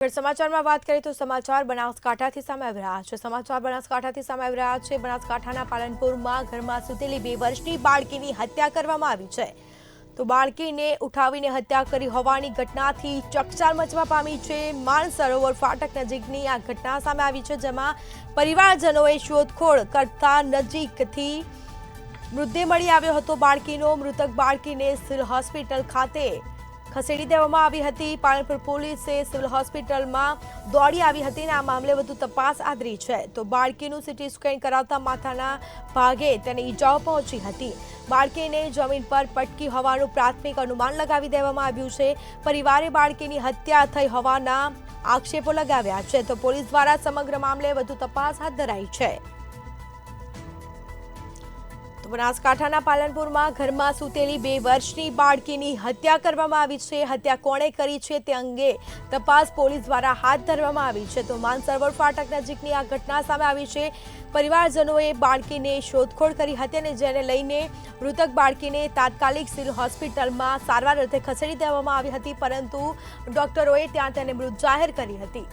સમાચારમાં વાત કરીએ તો સમાચાર બનાસકાંઠાથી સામે આવી રહ્યા છે। સમાચાર બનાસકાંઠાથી સામે આવી રહ્યા છે। બનાસકાંઠાના પાલનપુરમાં ઘરમાં સૂતેલી 2 વર્ષની બાળકીની હત્યા કરવામાં આવી છે। તો બાળકીને ઉઠાવીને હત્યા કરી હોવાની ઘટનાથી ચકચાર મચવા પામી છે। માનસરોવર ફાટક નજીકની આ ઘટના સામે આવી છે, જેમાં પરિવારજનોએ શોધખોળ કરતા નજીકથી મૃતદેહ મળી આવ્યો હતો। બાળકીનો મૃતક બાળકીને સિવિલ હોસ્પિટલ ખાતે ખસેડી દેવામાં આવી હતી। પાલનપુર પોલીસે સિવિલ હોસ્પિટલમાં દોડી આવી હતી અને આ મામલે વધુ તપાસ હાથ ધરી છે। તો બાળકીનું સીટી સ્કેન કરાવતા માથાના ભાગે તેને ઈજાઓ પહોંચી હતી। બાળકીને જમીન પર પટકી હોવાનું પ્રાથમિક અનુમાન લગાવી દેવામાં આવ્યું છે। પરિવારે બાળકીની હત્યા થઈ હોવાના આક્ષેપો લગાવ્યા છે। તો પોલીસ દ્વારા સમગ્ર મામલે વધુ તપાસ હાથ ધરાઈ છે। બનાસકાંઠાના પાલનપુરમાં ઘરમાં સૂતેલી 2 વર્ષની બાળકીની હત્યા કરવામાં આવી છે। હત્યા કોણે કરી છે તે અંગે તપાસ પોલીસ દ્વારા હાથ ધરવામાં આવી છે। તો માનસરોવર ફાટક નજીકની આ ઘટના સામે આવી છે। પરિવારજનોએ બાળકીને શોધખોળ કરી હતી અને જેને લઈને મૃતક બાળકીને તાત્કાલિક સિવિલ હોસ્પિટલમાં સારવાર અર્થે ખસેડી દેવામાં આવી હતી, પરંતુ ડોક્ટરોએ ત્યાં તેને મૃત જાહેર કરી હતી।